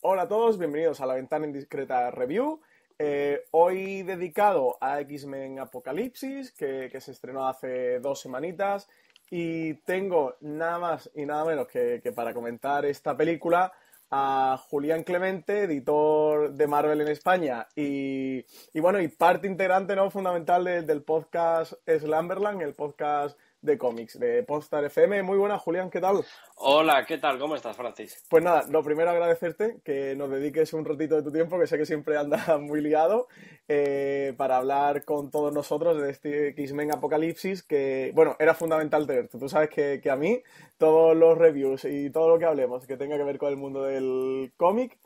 Hola a todos, bienvenidos a La Ventana Indiscreta Review. Hoy dedicado a X-Men Apocalipsis, que se estrenó hace 2 semanitas. Y tengo nada más y nada menos que para comentar esta película a Julián Clemente, editor de Marvel en España y bueno, y parte integrante, ¿no?, fundamental del podcast Slamberland, el podcast de cómics de Podstar FM. Muy buenas, Julián, ¿qué tal? Hola, ¿qué tal? ¿Cómo estás, Francis? Pues nada, lo primero agradecerte que nos dediques un ratito de tu tiempo, que sé que siempre andas muy liado, para hablar con todos nosotros de este X-Men Apocalipsis, que, bueno, era fundamental tenerte. Tú sabes que a mí todos los reviews y todo lo que hablemos que tenga que ver con el mundo del cómic,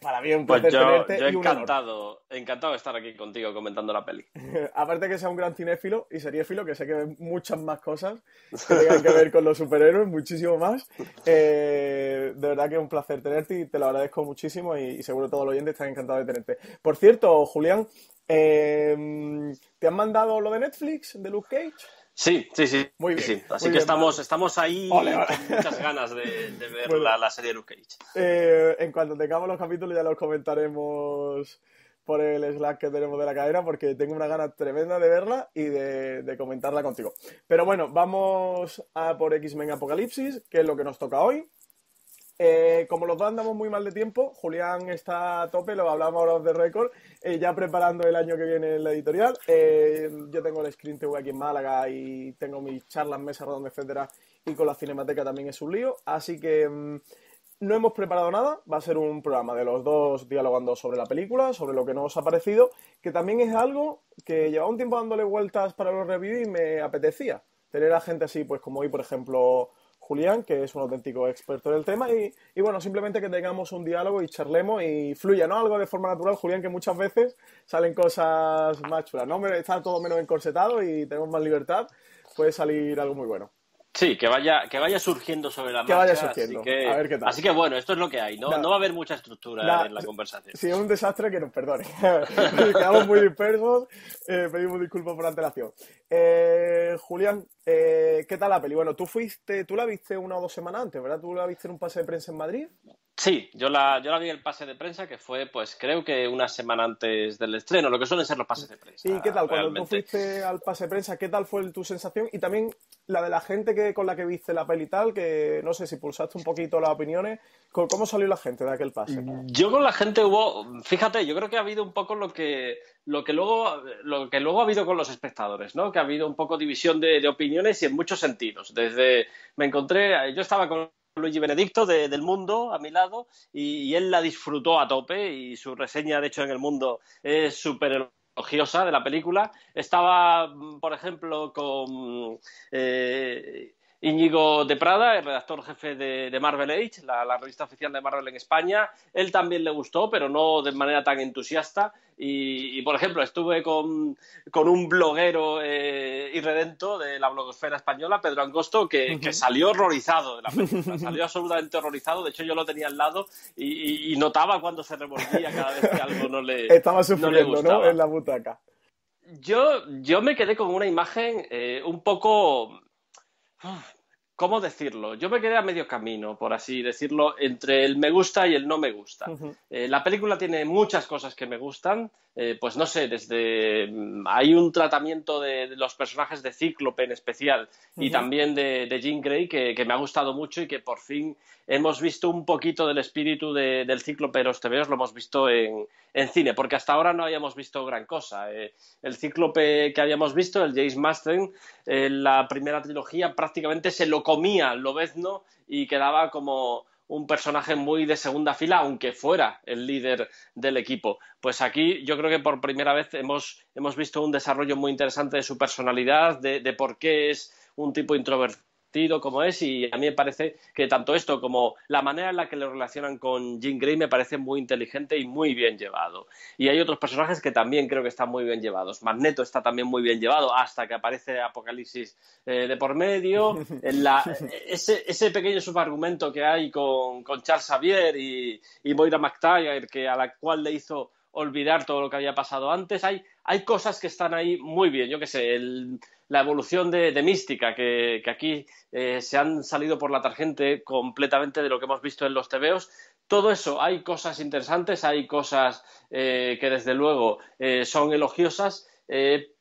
para mí es un Pues placer yo tenerte y un honor. encantado de estar aquí contigo comentando la peli. Aparte que sea un gran cinéfilo y seriéfilo, que sé que ve muchas más cosas que tengan que ver con los superhéroes, muchísimo más. De verdad que es un placer tenerte y te lo agradezco muchísimo y seguro todos los oyentes están encantados de tenerte. Por cierto, Julián, ¿te han mandado lo de Netflix, de Luke Cage? Sí. Muy bien, Sí. Así muy que bien. estamos Ole, ahí ole. con muchas ganas de ver Bueno, la serie de Luke Cage. en cuanto tengamos los capítulos ya los comentaremos por el Slack que tenemos de la cadena, porque tengo una gana tremenda de verla y de comentarla contigo. Pero bueno, vamos a por X-Men Apocalipsis, que es lo que nos toca hoy. Como los dos andamos muy mal de tiempo, Julián está a tope, lo hablamos ahora off the record, ya preparando el año que viene en la editorial. Yo tengo el Screen TV aquí en Málaga y tengo mis charlas, mesas redondas, etcétera, y con la Cinemateca también es un lío, así que no hemos preparado nada, va a ser un programa de los dos dialogando sobre la película, sobre lo que nos ha parecido, que también es algo que llevaba un tiempo dándole vueltas para los reviews y me apetecía tener a gente así, pues como hoy, por ejemplo, Julián, que es un auténtico experto en el tema, y bueno, simplemente que tengamos un diálogo y charlemos y fluya, ¿no? Algo de forma natural, Julián, que muchas veces salen cosas más chulas, ¿no? Está todo menos encorsetado y tenemos más libertad, puede salir algo muy bueno. Sí, que vaya surgiendo sobre la Que vaya marcha, surgiendo, a ver qué tal. así que bueno, esto es lo que hay, ¿no? No Nada, va a haber mucha estructura nada, en la conversación. si es un desastre, que nos perdone. Quedamos muy dispersos, pedimos disculpas por antelación. Julián, ¿qué tal la peli? Bueno, tú la viste 1 o 2 semanas antes, ¿verdad? Tú la viste en un pase de prensa en Madrid. Sí, yo la vi en el pase de prensa, que fue, pues creo que una semana antes del estreno, lo que suelen ser los pases de ¿Y qué prensa, tal? Cuando tú realmente. fuiste al pase de prensa, ¿qué tal fue tu sensación? Y también la de la gente con la que viste la peli y tal, que no sé si pulsaste un poquito las opiniones. ¿Cómo salió la gente de aquel pase? Yo con la gente fíjate, yo creo que ha habido un poco lo que luego ha habido con los espectadores, ¿no? Que ha habido un poco división de opiniones y en muchos sentidos. Yo estaba con Luigi Benedicto del Mundo a mi lado y él la disfrutó a tope y su reseña, de hecho, en El Mundo es súper elogiosa de la película. Estaba, por ejemplo, con Íñigo de Prada, el redactor jefe de Marvel Age, la revista oficial de Marvel en España. Él también le gustó, pero no de manera tan entusiasta. Por ejemplo, estuve con un bloguero irredento de la blogosfera española, Pedro Angosto, que salió horrorizado de la película, salió absolutamente horrorizado. De hecho, yo lo tenía al lado y notaba cuando se revolvía cada vez que algo Estaba no le sufriendo, ¿no? En gustaba. la butaca. Yo me quedé con una imagen un poco. ¿Cómo decirlo? Yo me quedé a medio camino, por así decirlo, entre el me gusta y el no me gusta. La película tiene muchas cosas que me gustan, pues no sé, hay un tratamiento de los personajes de Cíclope en especial y también de Jean Grey que me ha gustado mucho y que por fin hemos visto un poquito del espíritu del Cíclope de los tebeos, lo hemos visto en cine, porque hasta ahora no habíamos visto gran cosa. El Cíclope que habíamos visto, el James Marsden, la primera trilogía prácticamente se lo comía Lobezno y quedaba como un personaje muy de segunda fila, aunque fuera el líder del equipo. Pues aquí yo creo que por primera vez hemos visto un desarrollo muy interesante de su personalidad, de por qué es un tipo introvertido como es, y a mí me parece que tanto esto como la manera en la que lo relacionan con Jean Grey me parece muy inteligente y muy bien llevado. Y hay otros personajes que también creo que están muy bien llevados. Magneto está también muy bien llevado hasta que aparece Apocalipsis de por medio. Ese pequeño subargumento que hay con Charles Xavier y Moira McTaggart, a la cual le hizo olvidar todo lo que había pasado antes. Hay cosas que están ahí muy bien. Yo qué sé, la evolución de Mística, que aquí se han salido por la tangente completamente de lo que hemos visto en los tebeos, todo eso, hay cosas interesantes, hay cosas que desde luego son elogiosas,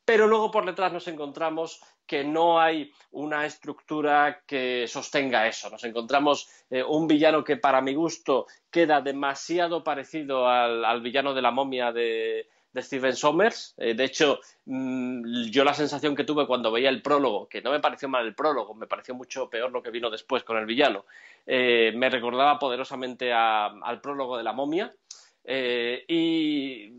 pero luego por detrás nos encontramos que no hay una estructura que sostenga eso. Nos encontramos un villano que para mi gusto queda demasiado parecido al villano de la momia de Steven Sommers. De hecho, yo la sensación que tuve cuando veía el prólogo, que no me pareció mal el prólogo, me pareció mucho peor lo que vino después con el villano, me recordaba poderosamente al prólogo de la momia. Y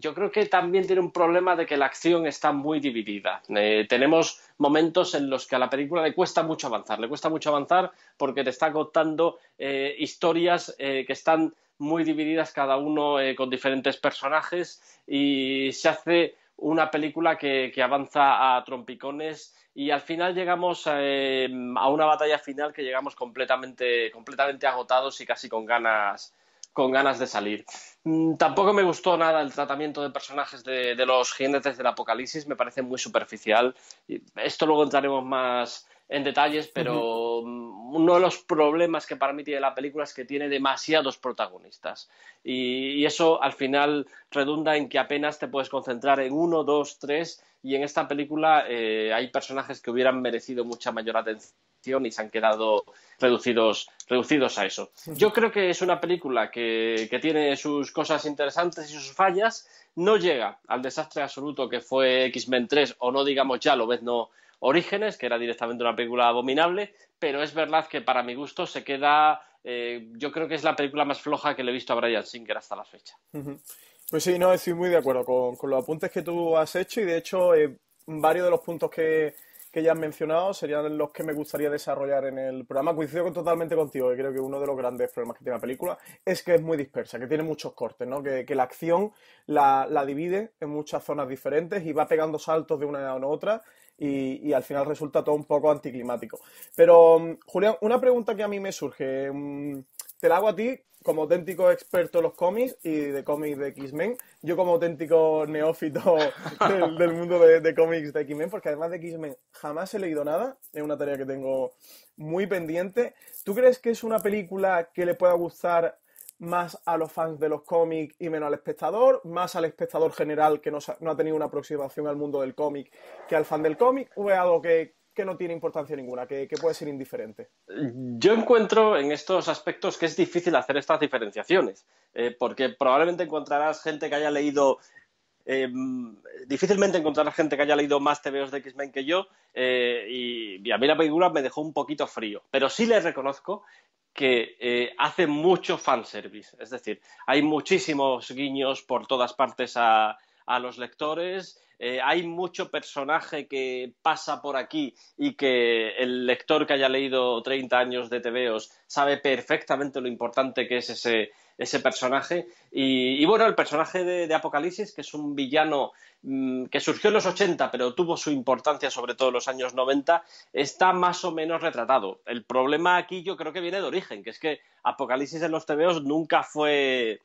yo creo que también tiene un problema de que la acción está muy dividida. Tenemos momentos en los que a la película le cuesta mucho avanzar porque te está contando historias que están muy divididas, cada uno con diferentes personajes, y se hace una película que avanza a trompicones y al final llegamos a una batalla final que llegamos completamente agotados y casi con ganas de salir. Tampoco me gustó nada el tratamiento de personajes de los jinetes del apocalipsis, me parece muy superficial. Esto luego entraremos más en detalles, pero uno de los problemas que para mí tiene la película es que tiene demasiados protagonistas y eso al final redunda en que apenas te puedes concentrar en uno, dos, tres, y en esta película hay personajes que hubieran merecido mucha mayor atención y se han quedado reducidos a eso. Yo creo que es una película que tiene sus cosas interesantes y sus fallas, no llega al desastre absoluto que fue X-Men 3, o no digamos ya Lobezno Orígenes, que era directamente una película abominable, pero es verdad que para mi gusto se queda, yo creo que es la película más floja que le he visto a Bryan Singer hasta la fecha. Pues sí, no, estoy muy de acuerdo con los apuntes que tú has hecho y de hecho varios de los puntos que ya has mencionado serían los que me gustaría desarrollar en el programa. Coincido totalmente contigo, que creo que uno de los grandes problemas que tiene la película es que es muy dispersa, que tiene muchos cortes, ¿no? Que la acción la divide en muchas zonas diferentes y va pegando saltos de una a otra y al final resulta todo un poco anticlimático. Pero, Julián, una pregunta que a mí me surge, te la hago a ti como auténtico experto en los cómics y de cómics de X-Men, yo como auténtico neófito del mundo de cómics de X-Men, porque además de X-Men jamás he leído nada, es una tarea que tengo muy pendiente. ¿Tú crees que es una película que le pueda gustar más a los fans de los cómics y menos al espectador, más al espectador general que no ha tenido una aproximación al mundo del cómic que al fan del cómic, o es algo que no tiene importancia ninguna, que puede ser indiferente? Yo encuentro en estos aspectos que es difícil hacer estas diferenciaciones, porque probablemente encontrarás gente que haya leído difícilmente encontrarás gente que haya leído más TVOs de X-Men que yo, y a mí la película me dejó un poquito frío, pero sí le reconozco que hace mucho fanservice, es decir, hay muchísimos guiños por todas partes a los lectores, hay mucho personaje que pasa por aquí y que el lector que haya leído 30 años de TVOs sabe perfectamente lo importante que es ese personaje. Y bueno, el personaje de Apocalipsis, que es un villano que surgió en los 80, pero tuvo su importancia sobre todo en los años 90, está más o menos retratado. El problema aquí yo creo que viene de origen, que es que Apocalipsis en los TVOs nunca fue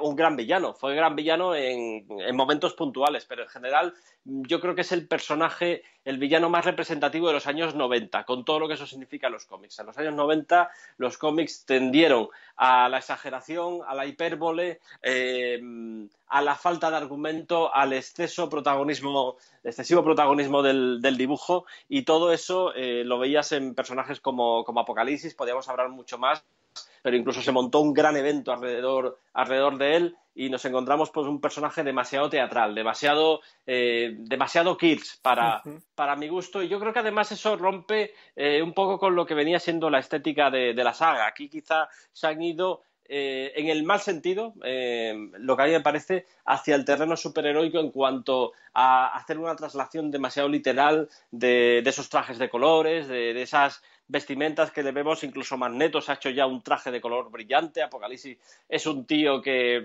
un gran villano. Fue gran villano en momentos puntuales, pero en general yo creo que es el personaje, el villano más representativo de los años 90, con todo lo que eso significa en los cómics. En los años 90 los cómics tendieron a la exageración, a la hipérbole, a la falta de argumento, al excesivo protagonismo del dibujo, y todo eso lo veías en personajes como Apocalipsis. Podíamos hablar mucho más, pero incluso se montó un gran evento alrededor de él y nos encontramos pues un personaje demasiado teatral, demasiado Kirsch para mi gusto, y yo creo que además eso rompe un poco con lo que venía siendo la estética de la saga. Aquí quizá se han ido en el mal sentido, lo que a mí me parece, hacia el terreno superheroico en cuanto a hacer una traslación demasiado literal de esos trajes de colores, de esas vestimentas que le vemos. Incluso Magneto se ha hecho ya un traje de color brillante. Apocalipsis es un tío que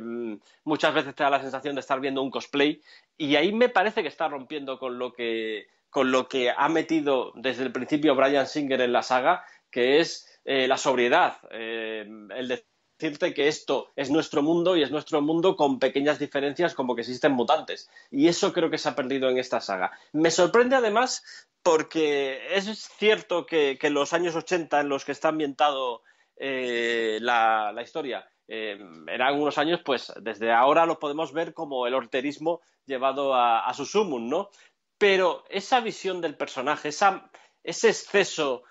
muchas veces te da la sensación de estar viendo un cosplay, y ahí me parece que está rompiendo con lo que ha metido desde el principio Bryan Singer en la saga, que es la sobriedad, el decirte que esto es nuestro mundo, y es nuestro mundo con pequeñas diferencias, como que existen mutantes, y eso creo que se ha perdido en esta saga. Me sorprende además porque es cierto que los años 80 en los que está ambientado la historia eran unos años, pues desde ahora lo podemos ver como el horterismo llevado a su sumum, ¿no? Pero esa visión del personaje, ese exceso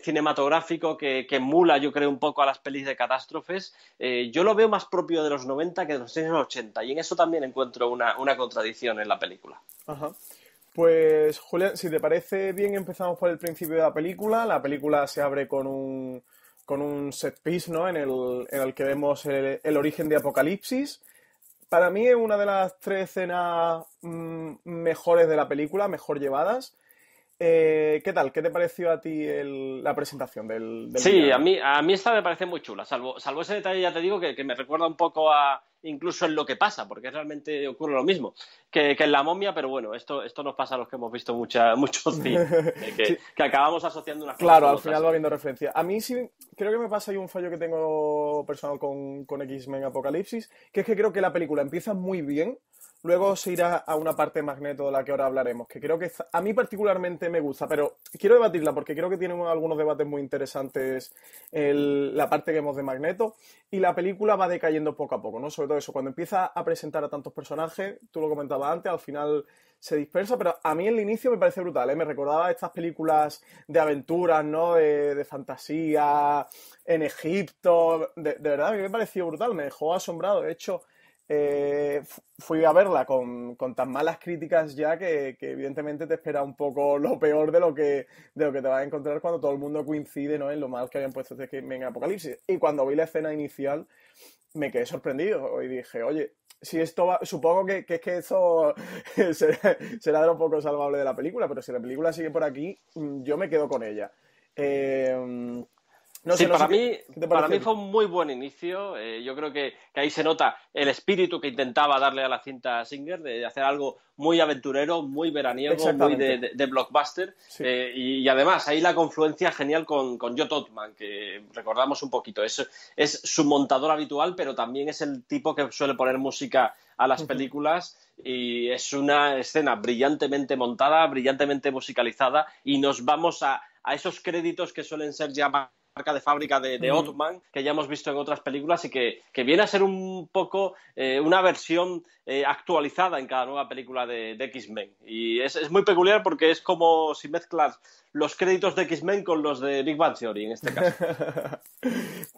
cinematográfico que emula, yo creo, un poco a las pelis de catástrofes, yo lo veo más propio de los 90 que de los años 80, y en eso también encuentro una contradicción en la película. Ajá. Pues, Julián, si te parece bien, empezamos por el principio de la película. La película se abre con un set piece, ¿no? En el que vemos el origen de Apocalipsis. Para mí es una de las 3 escenas mejores de la película, mejor llevadas. ¿Qué tal? ¿Qué te pareció a ti la presentación del Sí, villano? a mí esta me parece muy chula, salvo ese detalle, ya te digo, que me recuerda un poco incluso en lo que pasa, porque realmente ocurre lo mismo que en La Momia, pero bueno, esto nos pasa a los que hemos visto mucho cine, Sí, que acabamos asociando unas cosas claro, con al otras. final va habiendo referencia. A mí sí, creo que me pasa ahí un fallo que tengo personal con X-Men Apocalipsis, que es que creo que la película empieza muy bien, luego se irá a una parte Magneto de la que ahora hablaremos, que creo que a mí particularmente me gusta, pero quiero debatirla porque creo que tiene algunos debates muy interesantes la parte que vemos de Magneto, y la película va decayendo poco a poco, ¿no? Sobre todo eso, cuando empieza a presentar a tantos personajes, tú lo comentabas antes, al final se dispersa, pero a mí el inicio me parece brutal, ¿eh? Me recordaba estas películas de aventuras, ¿no? De fantasía en Egipto. De verdad, a mí me pareció brutal, me dejó asombrado. De hecho, fui a verla con tan malas críticas ya que evidentemente te espera un poco lo peor de lo que te vas a encontrar cuando todo el mundo coincide, ¿no? En lo mal que habían puesto este en Apocalipsis. Y cuando vi la escena inicial me quedé sorprendido y dije, oye, si esto va, supongo que es que esto será de lo poco salvable de la película, pero si la película sigue por aquí, yo me quedo con ella. No Sí, sé, no sé qué te para pareció a mí ti. fue un muy buen inicio. Yo creo que ahí se nota el espíritu que intentaba darle a la cinta Singer, de hacer algo muy aventurero, muy veraniego, muy Exactamente, de blockbuster. sí. Y además, ahí la confluencia genial con Joe Todman, que recordamos un poquito. Es su montador habitual, pero también es el tipo que suele poner música a las películas. Y es una escena brillantemente montada, brillantemente musicalizada, y nos vamos a esos créditos que suelen ser ya marca de fábrica de Ottman, que ya hemos visto en otras películas y que viene a ser un poco una versión actualizada en cada nueva película de X-Men. Y es muy peculiar porque es como si mezclas los créditos de X-Men con los de Big Bang Theory, en este caso.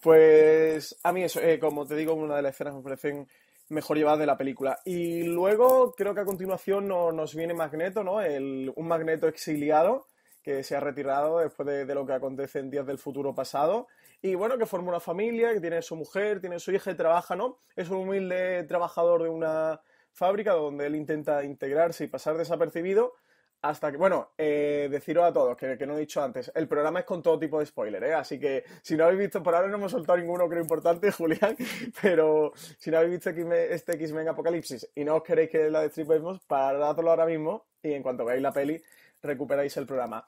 Pues a mí eso, como te digo, una de las escenas me parecen mejor llevadas de la película. Y luego creo que a continuación nos viene Magneto, ¿no? Un Magneto exiliado que se ha retirado después de lo que acontece en días del futuro pasado. Y bueno, que forma una familia, que tiene su mujer, tiene su hija y trabaja, ¿no? Es un humilde trabajador de una fábrica donde él intenta integrarse y pasar desapercibido hasta que, bueno, deciros a todos, que no he dicho antes, el programa es con todo tipo de spoiler, ¿eh? Así que si no habéis visto, por ahora no hemos soltado ninguno, creo importante, Julián, pero si no habéis visto este X-Men Apocalipsis y no os queréis que la destripemos, paradlo ahora mismo y en cuanto veáis la peli, recuperáis el programa.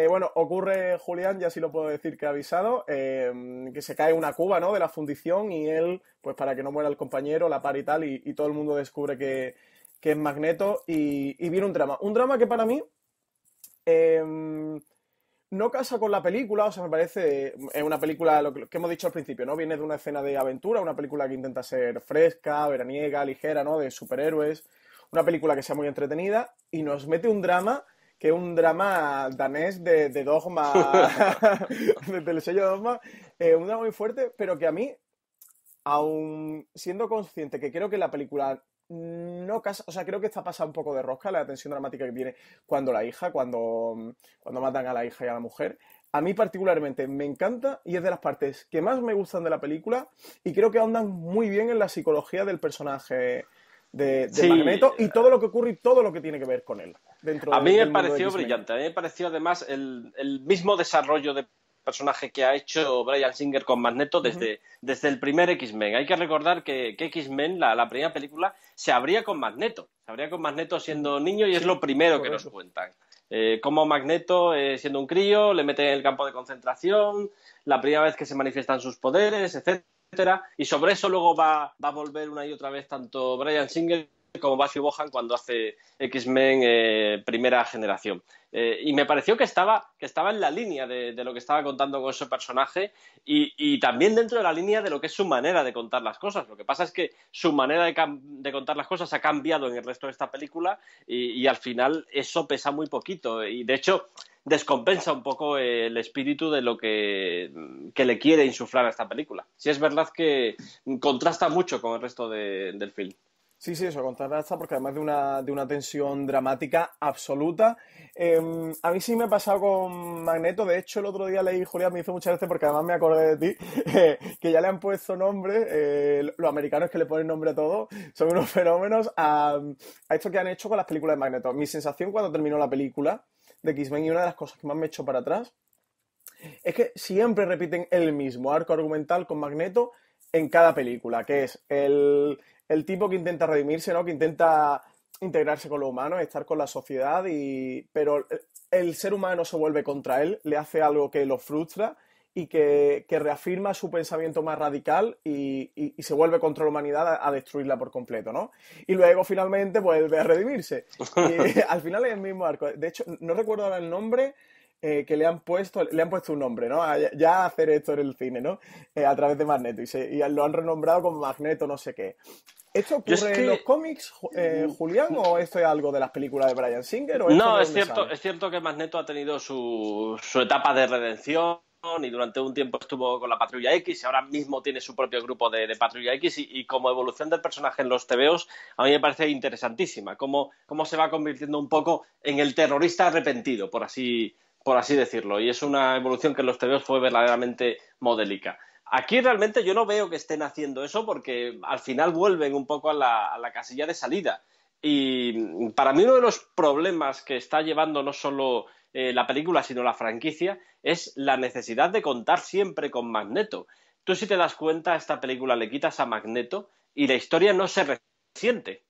Bueno, ocurre, Julián, ya sí lo puedo decir que ha avisado, que se cae una cuba, ¿no? De la fundición y él, pues para que no muera el compañero, la par y tal, y todo el mundo descubre que es Magneto y viene un drama. Un drama que para mí no casa con la película, o sea, me parece es una película, lo que hemos dicho al principio, ¿no? Viene de una escena de aventura, una película que intenta ser fresca, veraniega, ligera, ¿no? De superhéroes, una película que sea muy entretenida y nos mete un drama que es un drama danés de Dogma, del sello Dogma, un drama muy fuerte, pero que a mí, aun siendo consciente que creo que la película no casa, o sea, creo que está pasada un poco de rosca la tensión dramática que tiene cuando matan a la hija y a la mujer. A mí particularmente me encanta y es de las partes que más me gustan de la película y creo que ahondan muy bien en la psicología del personaje de Sí, Magneto y todo lo que ocurre y todo lo que tiene que ver con él dentro a mí me del mundo de pareció X-Men. brillante. A mí me pareció además el mismo desarrollo de personaje que ha hecho Bryan Singer con Magneto Uh -huh. desde el primer X-Men. Hay que recordar que X-Men, la primera película, se abría con Magneto. Se abría con Magneto siendo niño y es Sí, lo primero que nos correcto. cuentan. Como Magneto, siendo un crío, le mete en el campo de concentración, la primera vez que se manifiestan sus poderes, etcétera. Y sobre eso luego va a volver una y otra vez tanto Bryan Singer como Matthew Bohan cuando hace X-Men primera generación. Y me pareció que estaba en la línea de lo que estaba contando con ese personaje y también dentro de la línea de lo que es su manera de contar las cosas. Lo que pasa es que su manera de contar las cosas ha cambiado en el resto de esta película y al final eso pesa muy poquito. Y de hecho descompensa un poco el espíritu de lo que le quiere insuflar a esta película. Sí es verdad que contrasta mucho con el resto del film. Sí, sí, eso, contrasta porque además de una tensión dramática absoluta. A mí sí me ha pasado con Magneto. De hecho, el otro día leí, Julián, me hizo muchas veces porque además me acordé de ti, que ya le han puesto nombre, los americanos que le ponen nombre a todo, son unos fenómenos a esto que han hecho con las películas de Magneto. Mi sensación cuando terminó la película de X-Men y una de las cosas que más me echó para atrás es que siempre repiten el mismo arco argumental con Magneto en cada película, que es el tipo que intenta redimirse, ¿no? Que intenta integrarse con los humanos, estar con la sociedad, pero el ser humano se vuelve contra él, le hace algo que lo frustra y que reafirma su pensamiento más radical y se vuelve contra la humanidad a destruirla por completo, ¿no? Y luego finalmente vuelve a redimirse. Y al final es el mismo arco. De hecho, no recuerdo ahora el nombre, que le han puesto un nombre, ¿no? Ya hacer esto en el cine, ¿no? A través de Magneto y lo han renombrado como Magneto no sé qué. ¿Esto ocurre en los cómics, Julián, o esto es algo de las películas de Bryan Singer? No, es cierto que Magneto ha tenido su etapa de redención y durante un tiempo estuvo con la Patrulla X y ahora mismo tiene su propio grupo de Patrulla X y como evolución del personaje en los tebeos a mí me parece interesantísima, cómo se va convirtiendo un poco en el terrorista arrepentido, por así decirlo, y es una evolución que en los tebeos fue verdaderamente modélica. Aquí realmente yo no veo que estén haciendo eso porque al final vuelven un poco a la casilla de salida. Y para mí uno de los problemas que está llevando no solo la película, sino la franquicia, es la necesidad de contar siempre con Magneto. Tú si te das cuenta, a esta película le quitas a Magneto y la historia no se resiente.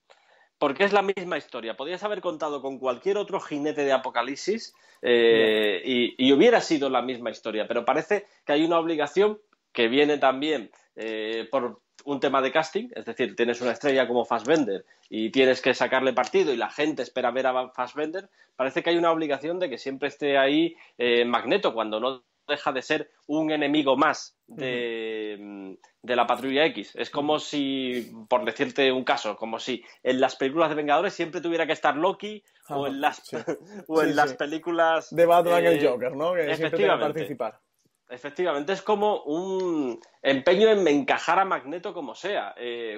Porque es la misma historia. Podrías haber contado con cualquier otro jinete de Apocalipsis y hubiera sido la misma historia. Pero parece que hay una obligación que viene también por un tema de casting, es decir, tienes una estrella como Fassbender y tienes que sacarle partido y la gente espera ver a Fassbender, parece que hay una obligación de que siempre esté ahí Magneto, cuando no deja de ser un enemigo más de la Patrulla X. Es como si, por decirte un caso, como si en las películas de Vengadores siempre tuviera que estar Loki o en las películas de Batman y el Joker, ¿no? Que siempre tenga que participar. Efectivamente, es como un empeño en encajar a Magneto como sea,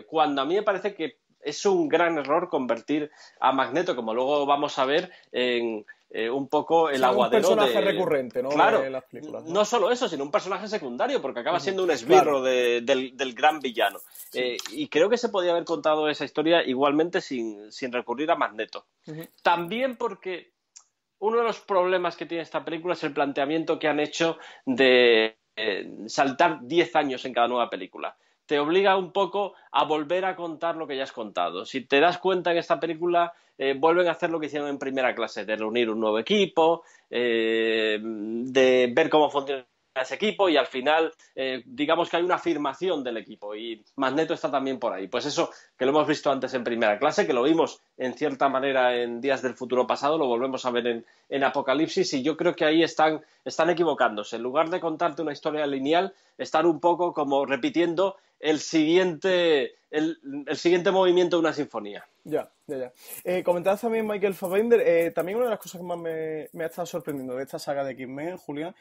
cuando a mí me parece que es un gran error convertir a Magneto, como luego vamos a ver, en un poco el aguadero un personaje recurrente, ¿no? Claro, de las películas, ¿no? No solo eso, sino un personaje secundario, porque acaba siendo un esbirro del gran villano. Sí. Y creo que se podía haber contado esa historia igualmente sin recurrir a Magneto. También porque uno de los problemas que tiene esta película es el planteamiento que han hecho de saltar 10 años en cada nueva película. Te obliga un poco a volver a contar lo que ya has contado. Si te das cuenta, en esta película vuelven a hacer lo que hicieron en primera clase, de reunir un nuevo equipo, de ver cómo funciona ese equipo y al final digamos que hay una afirmación del equipo y Magneto está también por ahí. Pues eso que lo hemos visto antes en primera clase, que lo vimos en cierta manera en Días del Futuro Pasado, lo volvemos a ver en Apocalipsis y yo creo que ahí están equivocándose. En lugar de contarte una historia lineal, están un poco como repitiendo el siguiente movimiento de una sinfonía. Ya. Comentabas también Michael Fassbender. También una de las cosas que más me ha estado sorprendiendo de esta saga de X-Men, Julián,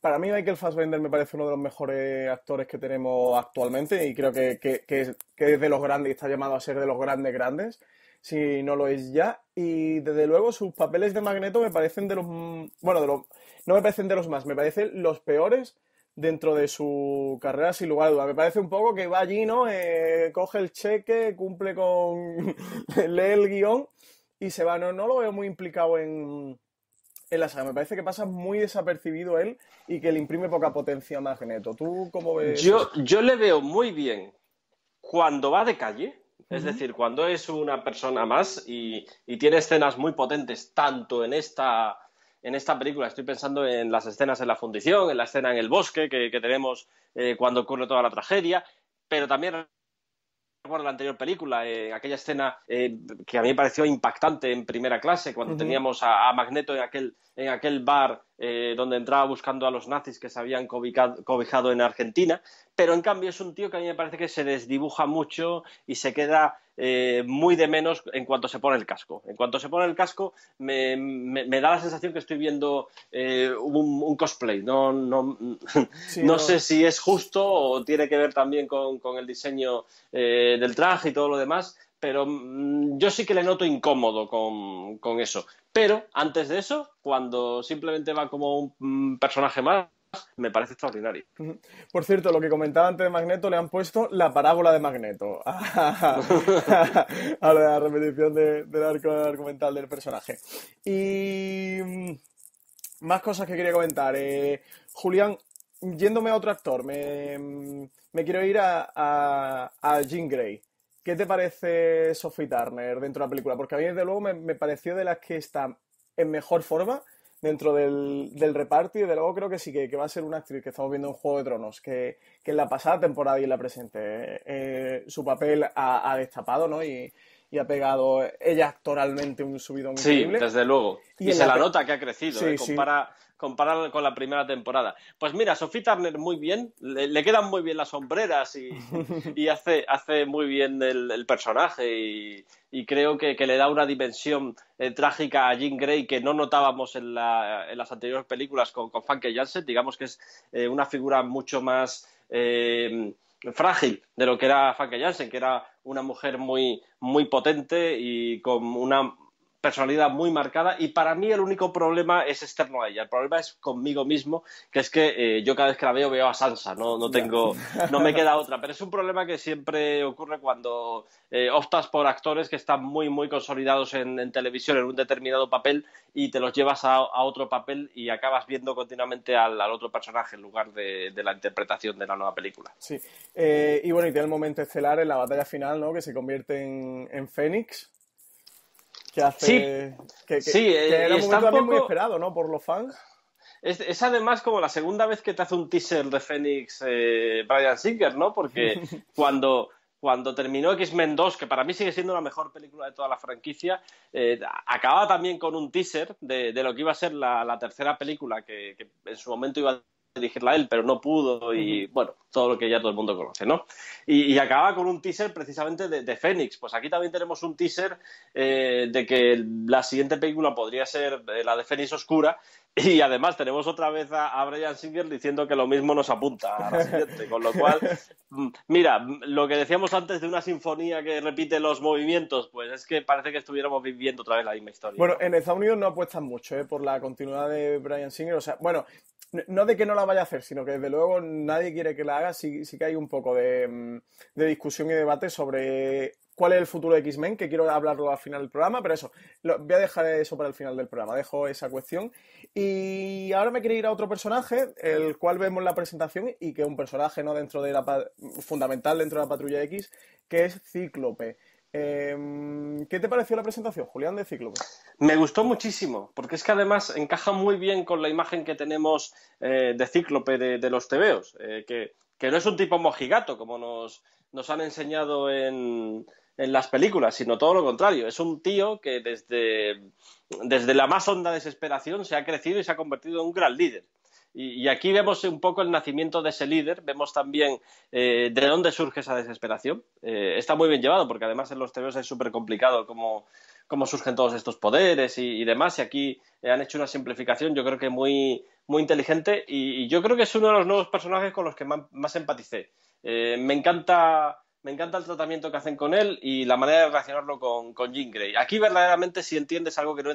para mí Michael Fassbender me parece uno de los mejores actores que tenemos actualmente y creo que es de los grandes y está llamado a ser de los grandes, si no lo es ya. Y desde luego sus papeles de Magneto me parecen no me parecen de los más, me parecen los peores dentro de su carrera, sin lugar a dudas. Me parece un poco que va allí, ¿no? Coge el cheque, cumple lee el guión y se va. No lo veo muy implicado en la saga. Me parece que pasa muy desapercibido él y que le imprime poca potencia a Magneto. ¿Tú cómo ves? Yo le veo muy bien cuando va de calle, es decir, cuando es una persona más y tiene escenas muy potentes, tanto en esta película, estoy pensando en las escenas en la fundición, en la escena en el bosque que tenemos cuando ocurre toda la tragedia, pero también recuerdo la anterior película, aquella escena que a mí me pareció impactante en Primera Clase, cuando teníamos a Magneto en aquel bar donde entraba buscando a los nazis que se habían cobijado en Argentina, pero en cambio es un tío que a mí me parece que se desdibuja mucho y se queda muy de menos en cuanto se pone el casco. En cuanto se pone el casco me da la sensación que estoy viendo un cosplay. Sí, No no. sé si es justo o tiene que ver también con el diseño del traje y todo lo demás, pero yo sí que le noto incómodo con eso. Pero antes de eso, cuando simplemente va como un personaje más, me parece extraordinario. Por cierto, lo que comentaba antes de Magneto, le han puesto la parábola de Magneto a la repetición del arco argumental del personaje. Y más cosas que quería comentar. Julián, yéndome a otro actor, me quiero ir a Jean Grey. ¿Qué te parece Sophie Turner dentro de la película? Porque a mí, desde luego, me pareció de las que está en mejor forma dentro del reparto, y desde luego creo que sí, que va a ser una actriz que estamos viendo en Juego de Tronos, que en la pasada temporada y en la presente su papel ha destapado, ¿no? Y ha pegado ella actoralmente un subidón Sí, increíble. desde luego. Y Y en se la... la pe- nota que ha crecido, Sí, sí. compara con la primera temporada. Pues mira, Sophie Turner muy bien, le quedan muy bien las sombreras y hace muy bien el personaje y creo que le da una dimensión trágica a Jean Grey que no notábamos en las anteriores películas con Famke Janssen. Digamos que es una figura mucho más frágil de lo que era Famke Janssen, que era una mujer muy potente y con una personalidad muy marcada, y para mí el único problema es externo a ella. El problema es conmigo mismo, que es que yo cada vez que la veo a Sansa, Ya. no me queda otra, pero es un problema que siempre ocurre cuando optas por actores que están muy consolidados en televisión en un determinado papel y te los llevas a otro papel y acabas viendo continuamente al otro personaje en lugar de la interpretación de la nueva película. Sí. Y bueno, y tiene el momento estelar en la batalla final, ¿no? Que se convierte en Fénix, que Sí, hace... sí, que era y un está momento un también muy poco. esperado, ¿no? Por los fans. Es además como la segunda vez que te hace un teaser de Fénix Bryan Singer, ¿no? Porque cuando terminó X-Men 2, que para mí sigue siendo la mejor película de toda la franquicia, acababa también con un teaser de lo que iba a ser la tercera película, que en su momento iba a dirigirla él, pero no pudo, y bueno, todo lo que ya todo el mundo conoce, ¿no? Y acababa con un teaser precisamente de Fénix. Pues aquí también tenemos un teaser de que la siguiente película podría ser la de Fénix Oscura, y además tenemos otra vez a Bryan Singer diciendo que lo mismo nos apunta a la siguiente, con lo cual, mira, lo que decíamos antes de una sinfonía que repite los movimientos, pues es que parece que estuviéramos viviendo otra vez la misma historia, Bueno, ¿no? en Estados Unidos no apuestan mucho, por la continuidad de Bryan Singer. O sea, bueno, no de que no la vaya a hacer, sino que desde luego nadie quiere que la haga. Sí, sí que hay un poco de discusión y debate sobre cuál es el futuro de X-Men, que quiero hablarlo al final del programa, pero eso, voy a dejar eso para el final del programa, dejo esa cuestión. Y ahora me quiero ir a otro personaje, el cual vemos en la presentación y que es un personaje, ¿no? Fundamental dentro de la Patrulla X, que es Cíclope. ¿Qué te pareció la presentación, Julián, de Cíclope? Me gustó muchísimo, porque es que además encaja muy bien con la imagen que tenemos de Cíclope de los tebeos, que no es un tipo mojigato, como nos han enseñado en las películas, sino todo lo contrario. Es un tío que desde la más honda desesperación se ha crecido y se ha convertido en un gran líder. Y aquí vemos un poco el nacimiento de ese líder, vemos también de dónde surge esa desesperación. Está muy bien llevado, porque además en los tebeos es súper complicado cómo surgen todos estos poderes y demás, y aquí han hecho una simplificación, yo creo que muy inteligente, y yo creo que es uno de los nuevos personajes con los que más empaticé. Me encanta el tratamiento que hacen con él y la manera de relacionarlo con Jean Grey. Aquí verdaderamente si entiendes algo que no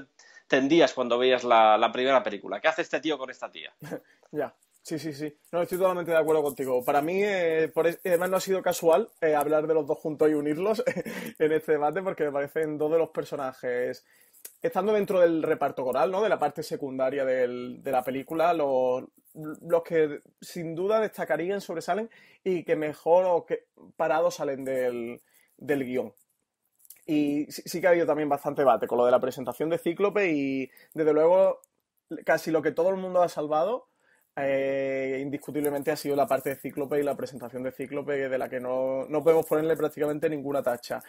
entendías cuando veías la primera película. ¿Qué hace este tío con esta tía? Ya, sí, sí, sí. No, estoy totalmente de acuerdo contigo. Para mí, además no ha sido casual hablar de los dos juntos y unirlos en este debate, porque me parecen dos de los personajes, estando dentro del reparto coral, ¿no? De la parte secundaria de la película, los que sin duda destacarían, sobresalen y que mejor o que parados salen del guión. Y sí, sí que ha habido también bastante debate con lo de la presentación de Cíclope y, desde luego, casi lo que todo el mundo ha salvado indiscutiblemente ha sido la parte de Cíclope y la presentación de Cíclope, de la que no podemos ponerle prácticamente ninguna tacha.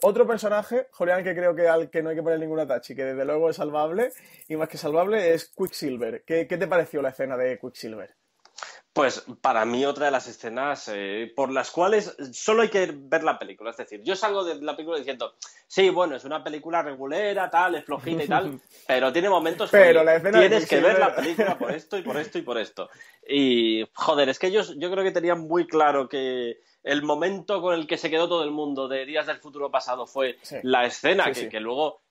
Otro personaje, Julián, que creo que al que no hay que poner ninguna tacha y que desde luego es salvable, y más que salvable, es Quicksilver. ¿Qué te pareció la escena de Quicksilver? Pues para mí otra de las escenas por las cuales solo hay que ver la película. Es decir, yo salgo de la película diciendo, sí, bueno, es una película regulera, tal, es flojita y tal, pero tiene momentos que tienes que ver la película por esto y por esto y por esto. Y, joder, es que yo creo que tenían muy claro que el momento con el que se quedó todo el mundo de Días del Futuro Pasado fue la escena, que luego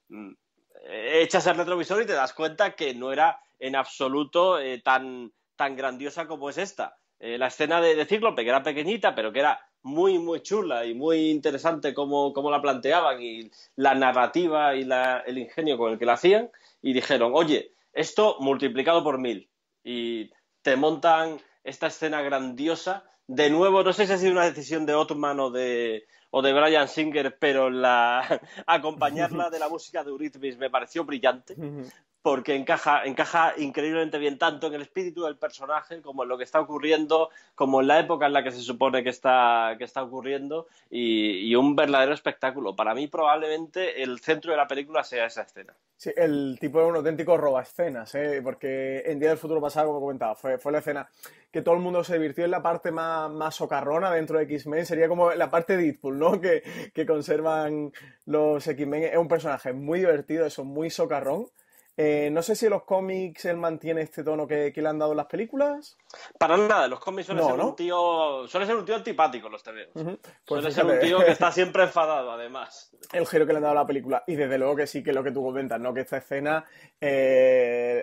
echas el retrovisor y te das cuenta que no era en absoluto tan grandiosa como es esta. La escena de Cíclope, que era pequeñita, pero que era muy, muy chula y muy interesante cómo la planteaban y la narrativa y el ingenio con el que la hacían, y dijeron, oye, esto multiplicado por 1000. Y te montan esta escena grandiosa. De nuevo, no sé si ha sido una decisión de Ottman o de Bryan Singer, pero acompañarla de la música de Eurythmics me pareció brillante, porque encaja increíblemente bien tanto en el espíritu del personaje como en lo que está ocurriendo, como en la época en la que se supone que está ocurriendo, y un verdadero espectáculo. Para mí probablemente el centro de la película sea esa escena. Sí, el tipo es un auténtico robaescenas, porque en Día del Futuro Pasado, como comentaba, fue la escena que todo el mundo se divirtió en la parte más socarrona dentro de X-Men. Sería como la parte de Deadpool, ¿no? Que conservan los X-Men. Es un personaje muy divertido, eso, muy socarrón. No sé si en los cómics él mantiene este tono que le han dado en las películas. Para nada, los cómics suele ser un tío antipático, los TVOs. Pues suele ser un tío que está siempre enfadado, además. El giro que le han dado a la película. Y desde luego que sí, que es lo que tú comentas, ¿no? Que esta escena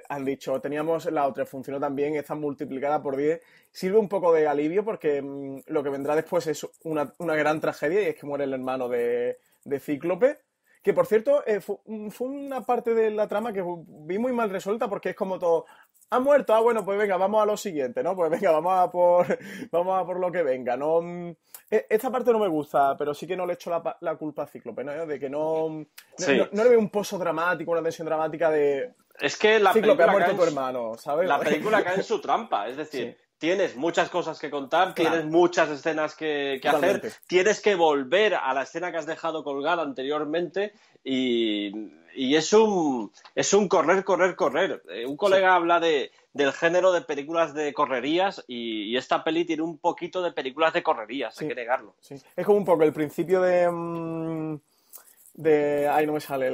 han dicho, teníamos la otra, funcionó también, está multiplicada por 10. Sirve un poco de alivio porque lo que vendrá después es una gran tragedia, y es que muere el hermano de Cíclope. Que, por cierto, fue una parte de la trama que vi muy mal resuelta, porque es como todo, ha muerto, bueno, pues venga, vamos a lo siguiente, ¿no? Pues venga, vamos a por lo que venga, ¿no? Esta parte no me gusta, pero sí que no le echo la culpa a Cíclope, ¿no? De que no le veo un pozo dramático, una tensión dramática de... Es que la Cíclope, película ha muerto tu hermano, ¿sabes? La película cae en su trampa, es decir... Sí. Tienes muchas cosas que contar, tienes muchas escenas que hacer, tienes que volver a la escena que has dejado colgada anteriormente y es un correr. Un colega habla del género de películas de correrías y esta peli tiene un poquito de películas de correrías, hay que negarlo. Sí. Es como un poco el principio de ahí no me sale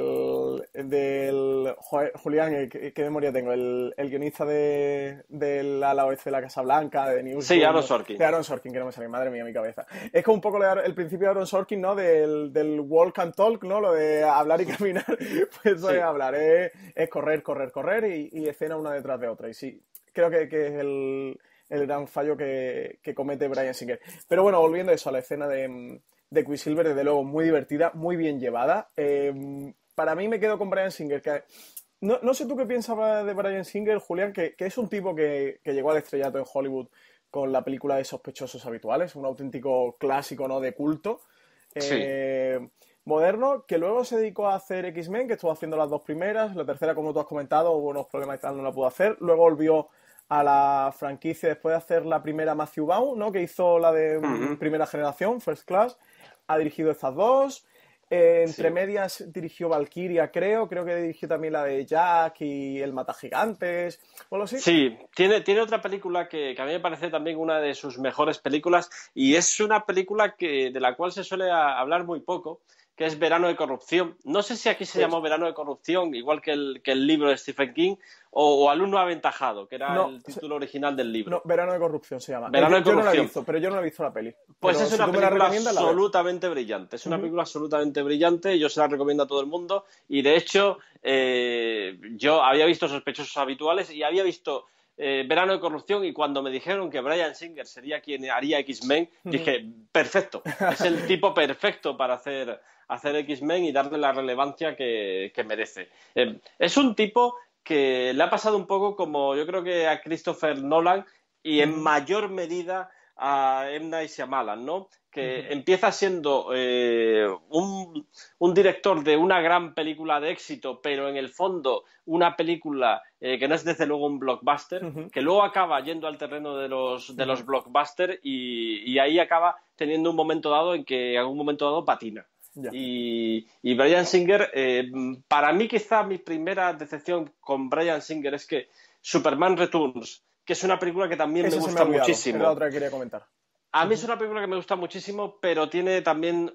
Julián, ¿qué memoria tengo? El guionista del ala oeste de la Casa Blanca, de News. Sí, Aaron Sorkin. De Aaron Sorkin, que no me sale, madre mía, mi cabeza. Es como un poco el principio de Aaron Sorkin, ¿no? Del walk and talk, ¿no? Lo de hablar y caminar, pues eso es hablar, es correr y escena una detrás de otra. Y sí, creo que es el gran fallo que comete Bryan Singer. Pero bueno, volviendo a eso, a la escena de Quicksilver, desde luego muy divertida, muy bien llevada. Para mí me quedo con Bryan Singer, que no sé tú qué piensas de Bryan Singer, Julián, que es un tipo que llegó al estrellato en Hollywood con la película de Sospechosos Habituales, un auténtico clásico, ¿no?, de culto. Moderno, que luego se dedicó a hacer X-Men, que estuvo haciendo las dos primeras, la tercera, como tú has comentado, hubo unos problemas y tal, no la pudo hacer. Luego volvió a la franquicia después de hacer la primera Matthew Vaughn, ¿no?, que hizo la de primera generación, First Class. Ha dirigido estas dos. Entre medias dirigió Valkyria, creo que dirigió también la de Jack y El Matagigantes. ¿O sí? Sí, tiene otra película que a mí me parece también una de sus mejores películas, y es una película de la cual se suele hablar muy poco, que es Verano de Corrupción. No sé si aquí se llamó Verano de Corrupción, igual que el libro de Stephen King, o Alumno Aventajado, que era el título original del libro. No, Verano de Corrupción se llama. Verano de Corrupción. Yo no la he visto, pero yo no he visto la peli. Pues pero es una película absolutamente brillante. Es una película absolutamente brillante, yo se la recomiendo a todo el mundo, y de hecho yo había visto Sospechosos Habituales y había visto Verano de Corrupción, y cuando me dijeron que Bryan Singer sería quien haría X-Men, dije, perfecto, es el tipo perfecto para hacer X-Men y darle la relevancia que merece. Es un tipo que le ha pasado un poco como yo creo que a Christopher Nolan y en mayor medida a M. Night Shyamalan, ¿no? Que empieza siendo un director de una gran película de éxito, pero en el fondo una película que no es desde luego un blockbuster, que luego acaba yendo al terreno de los blockbusters y ahí acaba teniendo un momento dado en que en algún momento dado patina. Ya. Y Bryan Singer, para mí quizá mi primera decepción con Bryan Singer es que Superman Returns, que es una película que también me gusta muchísimo. Era otra que quería comentar. A mí es una película que me gusta muchísimo, pero tiene también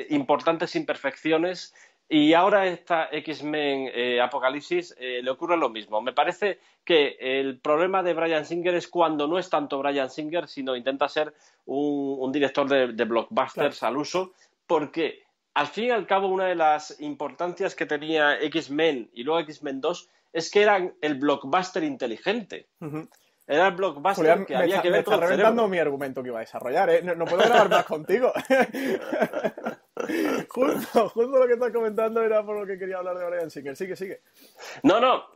importantes imperfecciones. Y ahora esta X-Men Apocalipsis le ocurre lo mismo. Me parece que el problema de Bryan Singer es cuando no es tanto Bryan Singer, sino intenta ser un director de blockbusters al uso, porque al fin y al cabo una de las importancias que tenía X-Men y luego X-Men 2 es que eran el blockbuster inteligente. Era el blockbuster Julián, que había que ver con el cerebro. Me está reventando mi argumento que iba a desarrollar, ¿eh? No puedo grabar más contigo. Justo lo que estás comentando era por lo que quería hablar de Bryan Singer. Sigue. No,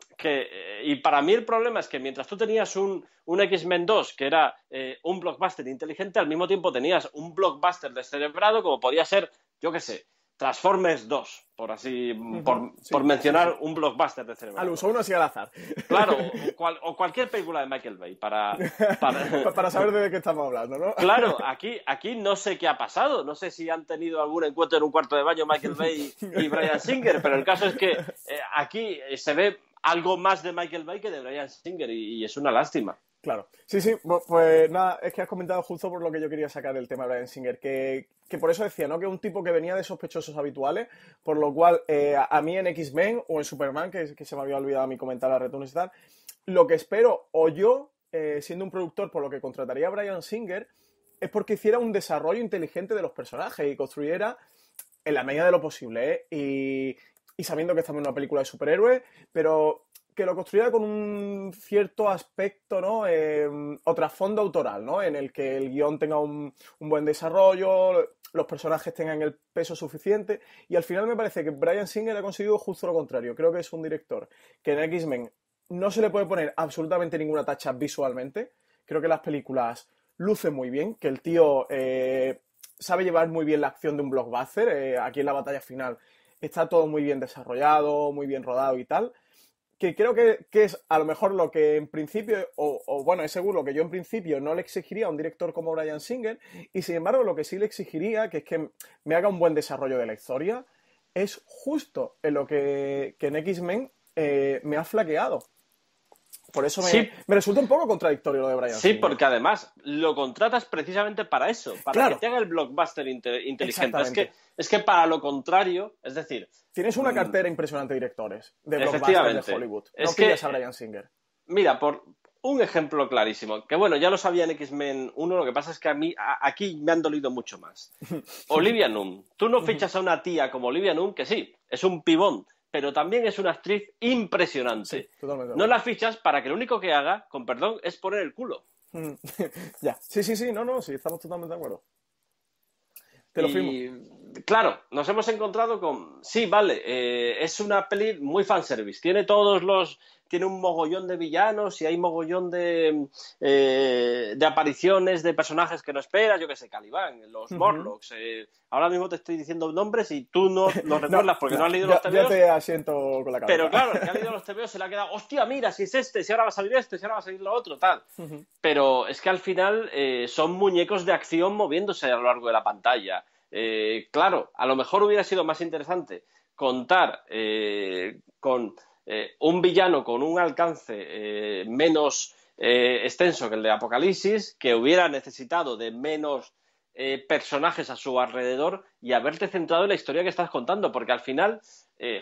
y para mí el problema es que mientras tú tenías un X-Men 2 que era un blockbuster inteligente, al mismo tiempo tenías un blockbuster descerebrado como podía ser, yo qué sé, Transformers 2, por mencionar un blockbuster descerebrado. Al uso uno así al azar. Claro, o cualquier película de Michael Bay para saber de qué estamos hablando, ¿no? Claro, aquí no sé qué ha pasado, no sé si han tenido algún encuentro en un cuarto de baño Michael Bay y Bryan Singer, pero el caso es que aquí se ve algo más de Michael Bay que de Bryan Singer y es una lástima. Claro. Sí, pues nada, es que has comentado justo por lo que yo quería sacar el tema de Bryan Singer, que por eso decía, ¿no? Que un tipo que venía de sospechosos habituales, por lo cual a mí en X-Men o en Superman, que se me había olvidado a mí comentar la Returns y tal, lo que espero, o yo, siendo un productor, por lo que contrataría a Bryan Singer, es porque hiciera un desarrollo inteligente de los personajes y construyera en la medida de lo posible, y sabiendo que estamos en una película de superhéroes, pero que lo construyera con un cierto aspecto, ¿no? O trasfondo autoral, ¿no? En el que el guión tenga un buen desarrollo, los personajes tengan el peso suficiente, y al final me parece que Bryan Singer ha conseguido justo lo contrario. Creo que es un director que en X-Men no se le puede poner absolutamente ninguna tacha visualmente. Creo que las películas lucen muy bien, que el tío sabe llevar muy bien la acción de un blockbuster. Aquí en la batalla final está todo muy bien desarrollado, muy bien rodado y tal. Que creo que es a lo mejor lo que en principio, o bueno, es seguro que yo en principio no le exigiría a un director como Bryan Singer, y sin embargo lo que sí le exigiría, que es que me haga un buen desarrollo de la historia, es justo en lo que en X-Men me ha flaqueado. Por eso me resulta un poco contradictorio lo de Bryan Singer. Sí, porque además lo contratas precisamente para eso, para que te haga el blockbuster inteligente. Es que para lo contrario, es decir... Tienes una cartera impresionante de directores de blockbusters de Hollywood. No pillas a Bryan Singer. Mira, por un ejemplo clarísimo, que bueno, ya lo sabía en X-Men 1, lo que pasa es que a mí aquí me han dolido mucho más. Olivia Nunn. Tú no fichas a una tía como Olivia Nunn, que sí, es un pibón, pero también es una actriz impresionante. Sí, totalmente. No la fichas para que lo único que haga, con perdón, es poner el culo. Ya. Sí, estamos totalmente de acuerdo. Te lo firmo. Claro, nos hemos encontrado con... Sí, vale, es una peli muy fanservice. Tiene un mogollón de villanos y hay mogollón de apariciones de personajes que no esperas. Yo que sé, Caliban, los Morlocks. Ahora mismo te estoy diciendo nombres y tú no los recuerdas porque no has leído los TVOs. Ya te asiento con la cabeza. Pero claro, el que ha leído los TVOs se le ha quedado, hostia, mira, si es este, si ahora va a salir este, si ahora va a salir lo otro, tal. Pero es que al final son muñecos de acción moviéndose a lo largo de la pantalla. Claro, a lo mejor hubiera sido más interesante contar con un villano con un alcance menos extenso que el de Apocalipsis, que hubiera necesitado de menos personajes a su alrededor y haberte centrado en la historia que estás contando, porque al final,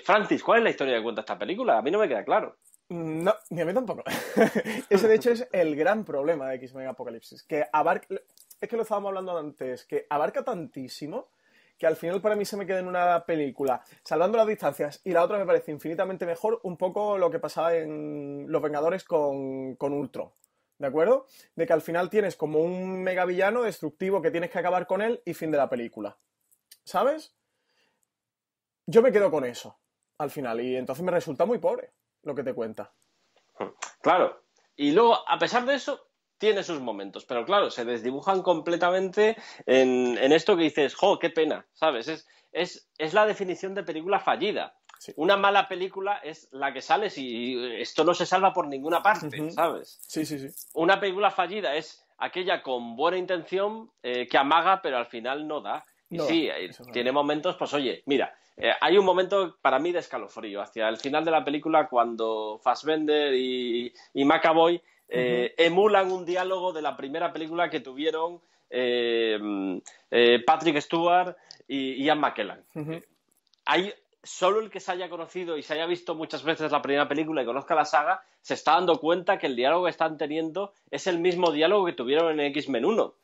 Francis, ¿cuál es la historia que cuenta esta película? A mí no me queda claro. No, ni a mí tampoco. Ese de hecho es el gran problema de X-Men Apocalipsis, que es que lo estábamos hablando antes, que abarca tantísimo que al final para mí se me queda en una película, salvando las distancias, y la otra me parece infinitamente mejor, un poco lo que pasaba en Los Vengadores con Ultron, ¿de acuerdo? De que al final tienes como un megavillano destructivo que tienes que acabar con él y fin de la película, ¿sabes? Yo me quedo con eso, al final, y entonces me resulta muy pobre lo que te cuenta. Claro, y luego, a pesar de eso, tiene sus momentos, pero claro, se desdibujan completamente en esto que dices, ¡jo, qué pena! ¿Sabes? Es la definición de película fallida. Sí. Una mala película es la que sales y esto no se salva por ninguna parte, ¿sabes? Sí, sí, sí. Una película fallida es aquella con buena intención que amaga, pero al final no da. Y No, sí, tiene momentos, pues oye, mira, hay un momento para mí de escalofrío, hacia el final de la película, cuando Fassbender y McAvoy emulan un diálogo de la primera película que tuvieron Patrick Stewart y Ian McKellen. Hay solo el que se haya conocido y se haya visto muchas veces la primera película y conozca la saga, se está dando cuenta que el diálogo que están teniendo es el mismo diálogo que tuvieron en X-Men 1.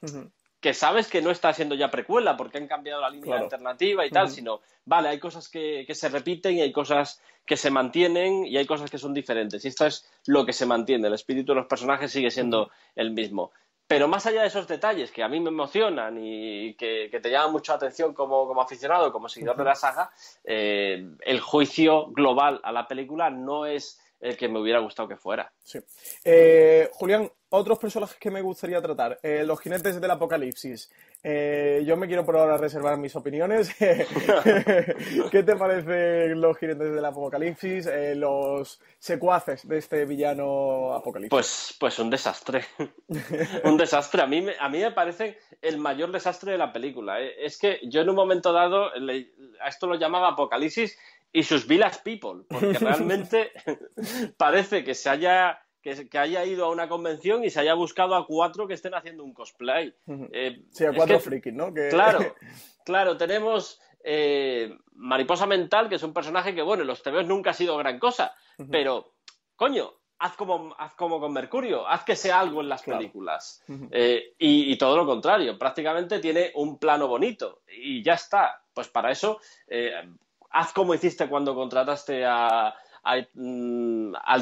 Que sabes que no está siendo ya precuela porque han cambiado la línea alternativa y tal, sino, vale, hay cosas que se repiten y hay cosas que se mantienen y hay cosas que son diferentes. Y esto es lo que se mantiene, el espíritu de los personajes sigue siendo el mismo. Pero más allá de esos detalles que a mí me emocionan y que te llaman mucho la atención como aficionado, como seguidor de la saga, el juicio global a la película no es el que me hubiera gustado que fuera. Sí. Julián, otros personajes que me gustaría tratar. Los jinetes del apocalipsis. Yo me quiero por ahora reservar mis opiniones. ¿Qué te parecen los jinetes del apocalipsis? Los secuaces de este villano apocalipsis. Pues un desastre. Un desastre. A mí me parece el mayor desastre de la película. Es que yo en un momento dado a esto lo llamaba Apocalipsis y sus Village People, porque realmente parece que que haya ido a una convención y se haya buscado a 4 que estén haciendo un cosplay. Sí, a 4 frikis, ¿no? Claro, tenemos Mariposa Mental, que es un personaje que, bueno, en los TVOs nunca ha sido gran cosa, pero, coño, haz como con Mercurio, haz que sea algo en las películas. Y todo lo contrario, prácticamente tiene un plano bonito y ya está. Pues para eso, haz como hiciste cuando contrataste al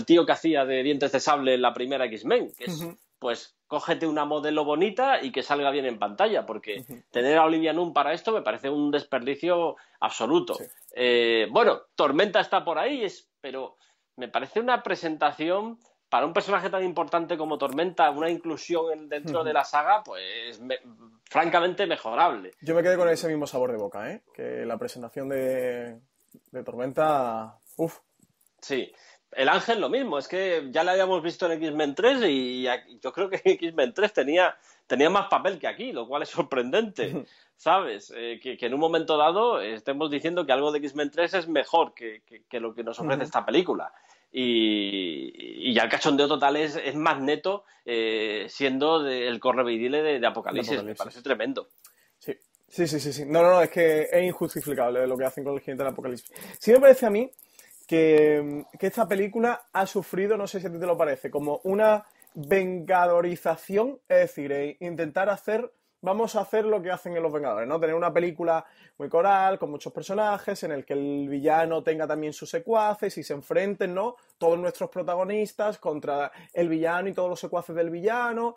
tío que hacía de Dientes de Sable en la primera X-Men, que es, pues, cógete una modelo bonita y que salga bien en pantalla, porque tener a Olivia Nunn para esto me parece un desperdicio absoluto. Sí. Bueno, Tormenta está por ahí, pero me parece una presentación para un personaje tan importante como Tormenta, una inclusión dentro de la saga, pues francamente mejorable. Yo me quedé con ese mismo sabor de boca, ¿eh? Que la presentación de Tormenta... Uf. Sí. El Ángel lo mismo, es que ya lo habíamos visto en X-Men 3 y yo creo que X-Men 3 tenía más papel que aquí, lo cual es sorprendente, ¿sabes? Que en un momento dado estemos diciendo que algo de X-Men 3 es mejor que lo que nos ofrece esta película. Y ya el cachondeo total es más neto siendo el correveidile de Apocalipsis. Me parece tremendo. Sí. No, es que es injustificable lo que hacen con el Jinete del Apocalipsis. Sí me parece a mí que esta película ha sufrido, no sé si a ti te lo parece, como una vengadorización, es decir, vamos a hacer lo que hacen en Los Vengadores, ¿no? Tener una película muy coral, con muchos personajes, en el que el villano tenga también sus secuaces y se enfrenten, ¿no? Todos nuestros protagonistas contra el villano y todos los secuaces del villano.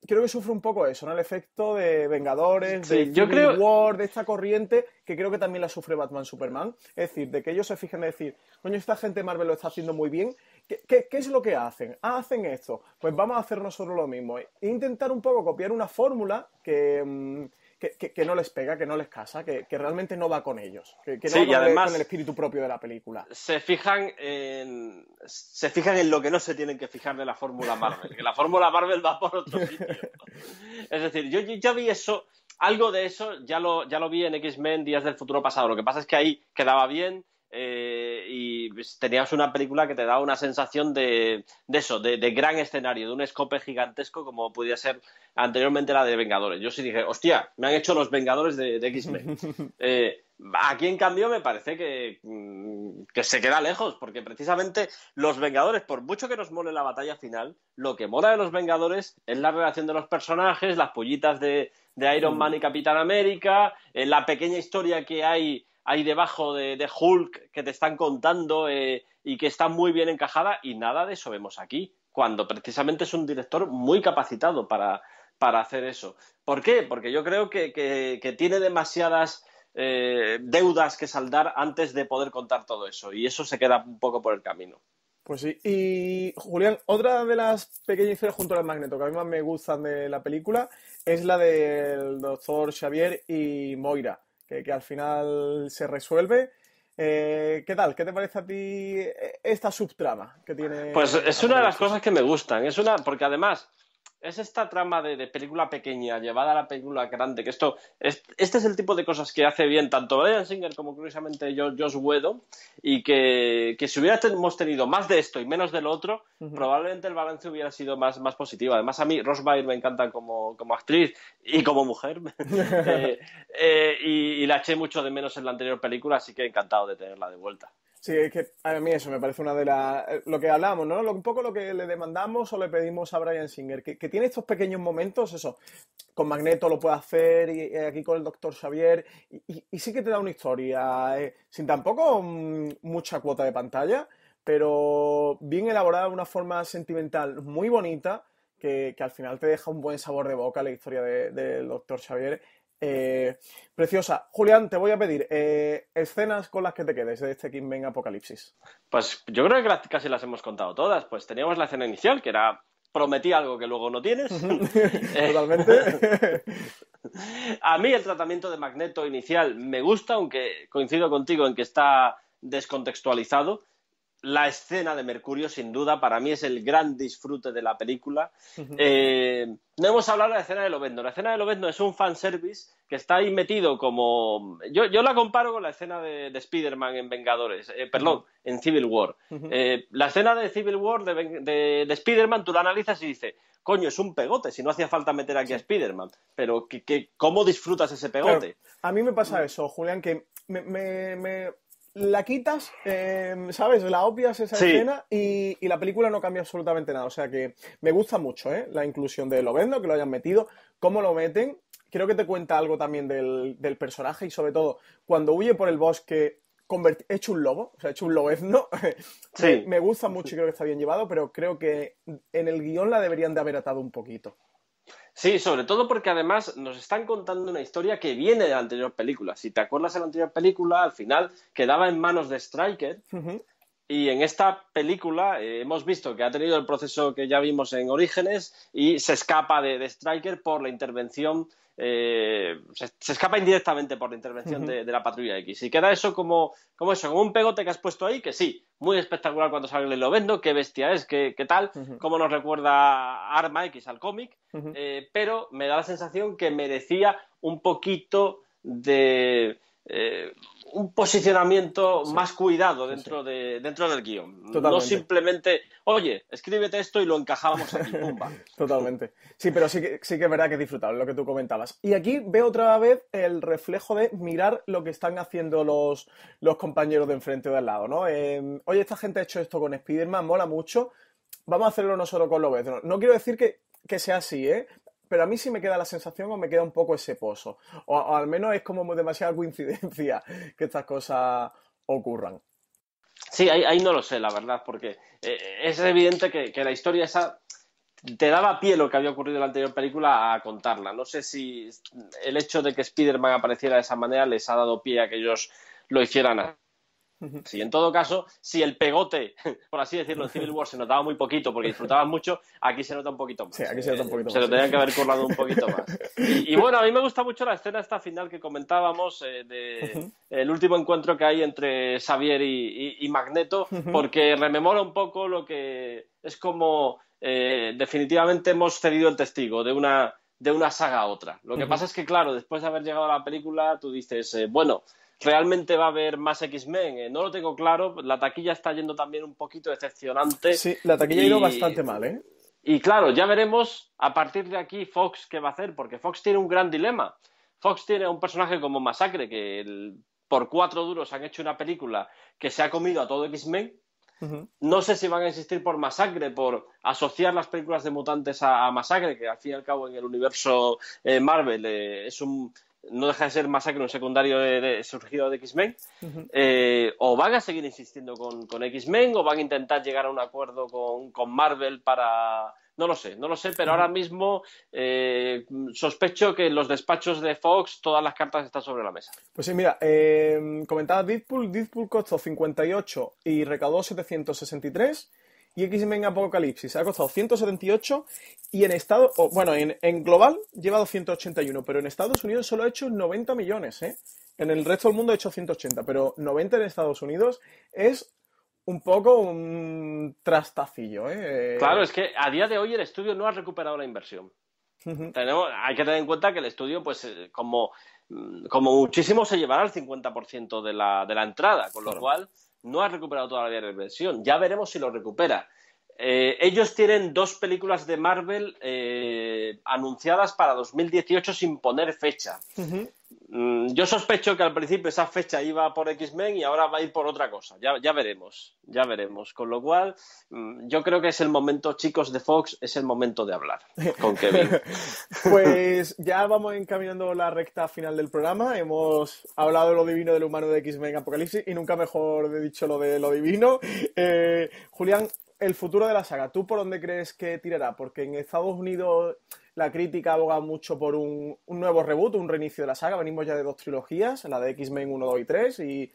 Creo que sufre un poco eso, ¿no? El efecto de Vengadores, de Civil War, de esta corriente, que creo que también la sufre Batman Superman. Es decir, de que ellos se fijen de decir, coño, esta gente de Marvel lo está haciendo muy bien. ¿Qué es lo que hacen? Hacen esto. Pues vamos a hacer nosotros lo mismo. E intentar un poco copiar una fórmula que no les pega, que no les casa, que realmente no va con ellos. Que no va además, con el espíritu propio de la película. Se fijan en lo que no se tienen que fijar de la fórmula Marvel, que la fórmula Marvel va por otro sitio. Es decir, yo ya vi eso, algo de eso, ya lo vi en X-Men Días del Futuro Pasado. Lo que pasa es que ahí quedaba bien y tenías una película que te daba una sensación de eso, de gran escenario, de un escope gigantesco como podía ser anteriormente la de Vengadores. Yo sí dije, hostia, me han hecho los Vengadores de X-Men. Aquí, en cambio, me parece que se queda lejos, porque precisamente los Vengadores, por mucho que nos mole la batalla final, lo que mola de los Vengadores es la relación de los personajes, las pollitas de Iron Man y Capitán América, la pequeña historia que hay debajo de Hulk que te están contando y que está muy bien encajada, y nada de eso vemos aquí, cuando precisamente es un director muy capacitado para hacer eso. ¿Por qué? Porque yo creo que tiene demasiadas deudas que saldar antes de poder contar todo eso, y eso se queda un poco por el camino. Pues sí. Y, Julián, otra de las pequeñas historias junto al Magneto que a mí más me gustan de la película es la del doctor Xavier y Moira, que al final se resuelve. ¿Qué tal? ¿Qué te parece a ti esta subtrama que tiene Pues es una de las Apocalipsis? cosas que me gustan. Porque además es esta trama de película pequeña llevada a la película grande, este es el tipo de cosas que hace bien tanto Bryan Singer como curiosamente Joss Whedon, y que si hubiéramos tenido más de esto y menos de lo otro, Ujú. probablemente el balance hubiera sido más positivo. Además, a mí Rose Byrne me encanta como actriz y como mujer, y la eché mucho de menos en la anterior película, así que encantado de tenerla de vuelta. Sí, es que a mí eso me parece una de las... Lo que hablamos, ¿no? Un poco lo que le demandamos o le pedimos a Bryan Singer, que tiene estos pequeños momentos, eso, con Magneto lo puede hacer, y aquí con el Doctor Xavier, y sí que te da una historia, sin tampoco mucha cuota de pantalla, pero bien elaborada de una forma sentimental muy bonita, que al final te deja un buen sabor de boca la historia del Doctor Xavier. Preciosa. Julián, te voy a pedir escenas con las que te quedes de este X-Men Apocalipsis. Pues yo creo que casi las hemos contado todas. Pues teníamos la escena inicial, que era prometí algo que luego no tienes. Totalmente. A mí el tratamiento de Magneto inicial me gusta, aunque coincido contigo en que está descontextualizado. La escena de Mercurio, sin duda, para mí es el gran disfrute de la película. No hemos hablado de la escena de Lobezno. La escena de Lobezno es un fanservice que está ahí metido como... Yo la comparo con la escena de Spider-Man en Vengadores, perdón, en Civil War. La escena de Civil War de Spider-Man, tú la analizas y dices, coño, es un pegote, si no hacía falta meter aquí a Spider-Man. Pero ¿cómo disfrutas ese pegote? Claro, a mí me pasa eso, Julián, que la quitas, ¿sabes? La obvias esa Sí, escena y la película no cambia absolutamente nada. O sea que me gusta mucho, la inclusión de Lobezno, que lo hayan metido, cómo lo meten. Creo que te cuenta algo también del personaje y sobre todo cuando huye por el bosque hecho un lobo, o sea, hecho un lobezno. me, sí. me gusta mucho y creo que está bien llevado, pero creo que en el guión la deberían de haber atado un poquito. Sí, sobre todo porque además nos están contando una historia que viene de la anterior película. Si te acuerdas de la anterior película, al final quedaba en manos de Stryker. Ujú. Y en esta película hemos visto que ha tenido el proceso que ya vimos en Orígenes y se escapa de Stryker por la intervención, se escapa indirectamente por la intervención Ujú. de la Patrulla X. Y queda eso como eso, como un pegote que has puesto ahí, que sí, muy espectacular cuando sale el Lovendo, qué bestia es, qué tal, Ujú. cómo nos recuerda a Arma X al cómic, Ujú. pero me da la sensación que merecía un poquito de... Eh, un posicionamiento Sí, más cuidado sí, sí. dentro del guión. No Totalmente. simplemente, oye, escríbete esto y lo encajamos aquí, pumba. Totalmente. Sí, pero sí que es verdad que es disfrutable lo que tú comentabas. Y aquí veo otra vez el reflejo de mirar lo que están haciendo los compañeros de enfrente o de al lado, ¿no? Oye, esta gente ha hecho esto con Spider-Man, mola mucho, vamos a hacerlo nosotros con Lobezno. No quiero decir que sea así, ¿eh? Pero a mí sí me queda la sensación o me queda un poco ese pozo. O al menos es como demasiada coincidencia que estas cosas ocurran. Sí, ahí no lo sé, la verdad, porque es evidente que la historia esa te daba pie lo que había ocurrido en la anterior película a contarla. No sé si el hecho de que Spider-Man apareciera de esa manera les ha dado pie a que ellos lo hicieran. Sí, en todo caso, si el pegote, por así decirlo, en Civil War se notaba muy poquito porque disfrutaban mucho, aquí se nota un poquito Sí, más. aquí se nota un poquito Se más, lo sí. tenían que haber currado un poquito más. Y bueno, a mí me gusta mucho la escena esta final que comentábamos de el último encuentro que hay entre Xavier y Magneto, porque rememora un poco lo que es como definitivamente hemos cedido el testigo de una saga a otra. Lo que pasa es que, claro, después de haber llegado a la película, tú dices, bueno, ¿realmente va a haber más X-Men? No lo tengo claro. La taquilla está yendo también un poquito decepcionante. Sí, la taquilla ha ido Y, bastante mal, ¿eh? y claro, ya veremos a partir de aquí Fox qué va a hacer, porque Fox tiene un gran dilema. Fox tiene un personaje como Masacre, que por 4 duros han hecho una película que se ha comido a todo X-Men. Ujú. No sé si van a insistir por Masacre, por asociar las películas de mutantes a Masacre, que al fin y al cabo en el universo Marvel no deja de ser Masacre un secundario surgido de X-Men. Ujú. O van a seguir insistiendo con X-Men o van a intentar llegar a un acuerdo con Marvel para... No lo sé, pero ahora mismo sospecho que en los despachos de Fox todas las cartas están sobre la mesa. Pues sí, mira, comentaba Deadpool costó 58 y recaudó 763. y X-Men Apocalipsis ha costado 178 y en global lleva 281, pero en Estados Unidos solo ha hecho 90 millones, ¿eh? En el resto del mundo ha hecho 180, pero 90 en Estados Unidos es un poco un trastacillo, ¿eh? Claro, es que a día de hoy el estudio no ha recuperado la inversión. Hay que tener en cuenta que el estudio, pues como muchísimo, se llevará el 50% de la entrada, con lo cual no ha recuperado todavía la inversión. Ya veremos si lo recupera. Ellos tienen 2 películas de Marvel anunciadas para 2018 sin poner fecha. Yo sospecho que al principio esa fecha iba por X-Men y ahora va a ir por otra cosa. Ya veremos. Con lo cual, yo creo que es el momento, chicos de Fox, es el momento de hablar con Kevin. Pues ya vamos encaminando la recta final del programa. Hemos hablado de lo divino del humano de X-Men Apocalipsis y nunca mejor dicho lo de lo divino. Julián, el futuro de la saga, ¿tú por dónde crees que tirará? Porque en Estados Unidos la crítica aboga mucho por un nuevo reboot, un reinicio de la saga. Venimos ya de 2 trilogías, la de X-Men 1, 2 y 3 y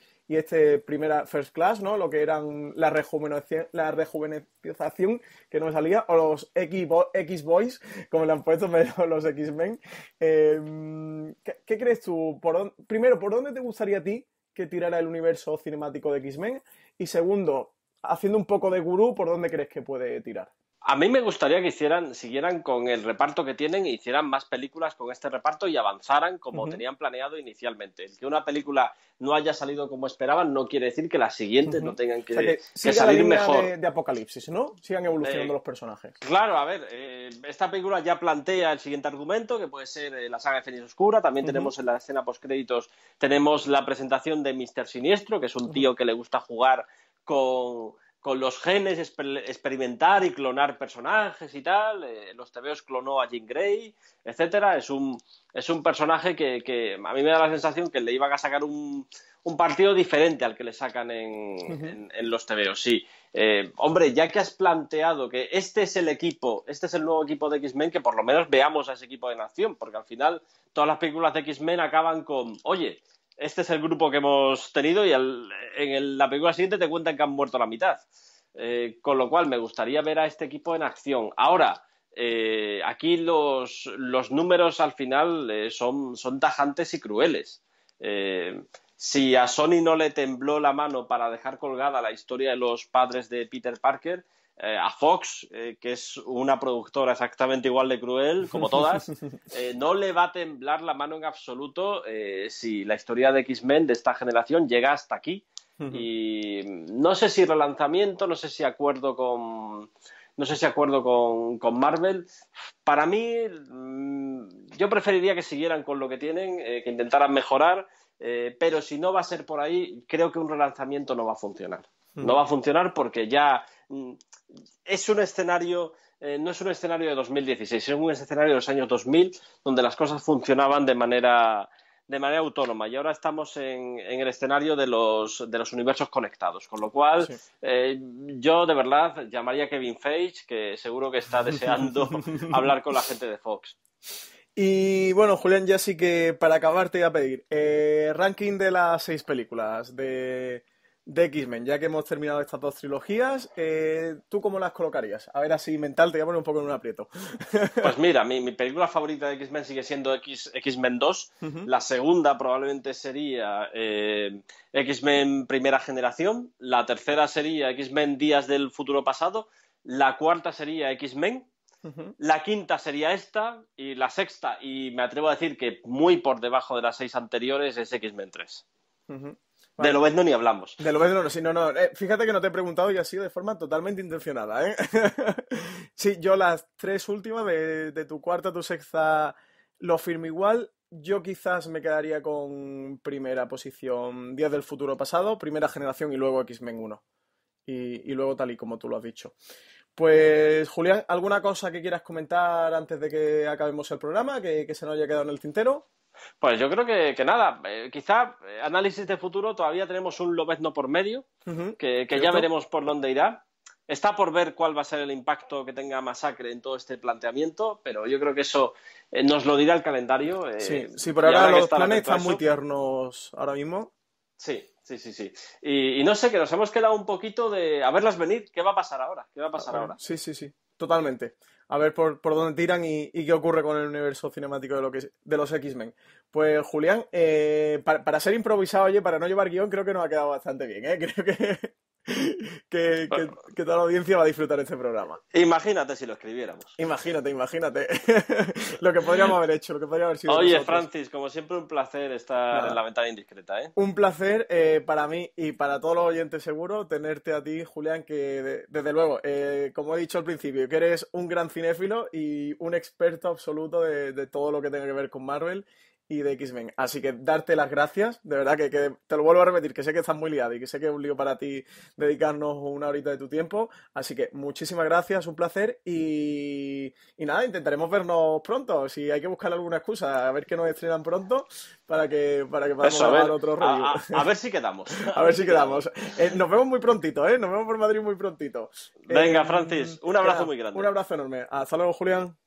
primera First Class, ¿no? Lo que eran la rejuvenecización, que no me salía, o los X-Boys, como le han puesto los X-Men. ¿Qué crees tú? Primero, ¿por dónde te gustaría a ti que tirara el universo cinemático de X-Men? Y segundo, haciendo un poco de gurú, ¿por dónde crees que puede tirar? A mí me gustaría que siguieran con el reparto que tienen e hicieran más películas con este reparto y avanzaran como tenían planeado inicialmente. El que una película no haya salido como esperaban no quiere decir que las siguientes no tengan que salir mejor. De Apocalipsis, ¿no? Sigan evolucionando los personajes. Claro, a ver, esta película ya plantea el siguiente argumento, que puede ser la saga de Fénix Oscura. También tenemos en la escena postcréditos, tenemos la presentación de Mr. Siniestro, que es un tío que le gusta jugar con los genes, experimentar y clonar personajes y tal. Los TVOs clonó a Jean Grey, etcétera. Es un personaje que a mí me da la sensación que le iban a sacar un partido diferente al que le sacan en los TVOs, sí. Hombre, ya que has planteado que este es el nuevo equipo de X-Men, que por lo menos veamos a ese equipo en acción, porque al final todas las películas de X-Men acaban con, oye, este es el grupo que hemos tenido y la película siguiente te cuentan que han muerto la mitad. Con lo cual me gustaría ver a este equipo en acción. Ahora, aquí los números al final son tajantes y crueles. Si a Sony no le tembló la mano para dejar colgada la historia de los padres de Peter Parker, a Fox, que es una productora exactamente igual de cruel como todas, no le va a temblar la mano en absoluto si la historia de X-Men de esta generación llega hasta aquí. Y no sé si relanzamiento, no sé si acuerdo con Marvel. Para mí, yo preferiría que siguieran con lo que tienen, que intentaran mejorar, pero si no va a ser por ahí, creo que un relanzamiento no va a funcionar. No va a funcionar porque ya es un escenario, no es un escenario de 2016, es un escenario de los años 2000 donde las cosas funcionaban de manera autónoma, y ahora estamos en el escenario de los universos conectados, con lo cual yo de verdad llamaría a Kevin Feige, que seguro que está deseando hablar con la gente de Fox. Y bueno, Julián, ya sí que para acabar te voy a pedir ranking de las 6 películas de X-Men, ya que hemos terminado estas 2 trilogías, ¿tú cómo las colocarías? A ver, así mental, te voy a poner un poco en un aprieto. Pues mira, mi película favorita de X-Men sigue siendo X-Men 2. La segunda probablemente sería X-Men Primera Generación. La tercera sería X-Men Días del Futuro Pasado. La cuarta sería X-Men. La quinta sería esta. Y la sexta, y me atrevo a decir que muy por debajo de las 6 anteriores, es X-Men 3. Vale. De Lobezno ni hablamos. De Lobezno no, sí, no. Fíjate que no te he preguntado y ha sido de forma totalmente intencionada, ¿eh? Sí, yo las 3 últimas, de tu cuarta a tu sexta, lo firmo igual. Yo quizás me quedaría con primera posición Días del Futuro Pasado, Primera Generación y luego X-Men 1. Y luego tal y como tú lo has dicho. Pues, Julián, ¿alguna cosa que quieras comentar antes de que acabemos el programa, que se nos haya quedado en el tintero? Pues yo creo que nada, quizá análisis de futuro, todavía tenemos un Lobezno por medio, que ya veremos por dónde irá. Está por ver cuál va a ser el impacto que tenga Masacre en todo este planteamiento, pero yo creo que eso nos lo dirá el calendario. Sí, por ahora los planes están muy tiernos ahora mismo. Sí, Sí, sí, sí. Y no sé, que nos hemos quedado un poquito de a verlas venir. ¿Qué va a pasar ahora? ¿Qué va a pasar ahora? Sí, sí, sí, totalmente. A ver por dónde tiran y qué ocurre con el universo cinemático de los X-Men. Pues Julián, para ser improvisado, oye, para no llevar guión, creo que nos ha quedado bastante bien, ¿eh? Creo que toda la audiencia va a disfrutar este programa. Imagínate si lo escribiéramos. Imagínate. Lo que podríamos haber hecho, lo que podría haber sido Oye, nosotros. Francis, como siempre, un placer estar en la ventana indiscreta, ¿eh? Un placer para mí y para todos los oyentes seguro tenerte a ti, Julián, que desde luego, como he dicho al principio, que eres un gran cinéfilo y un experto absoluto de todo lo que tenga que ver con Marvel y de X-Men. Así que darte las gracias, de verdad que te lo vuelvo a repetir, que sé que estás muy liado y que sé que es un lío para ti dedicarnos una horita de tu tiempo. Así que muchísimas gracias, un placer y nada, intentaremos vernos pronto. Si hay que buscar alguna excusa, a ver que nos estrenan pronto para que podamos Eso, grabar otro review. A ver si quedamos. A ver si quedamos. Nos vemos muy prontito, ¿eh? Nos vemos por Madrid muy prontito. Venga, Francis, un abrazo muy grande. Un abrazo enorme. Hasta luego, Julián.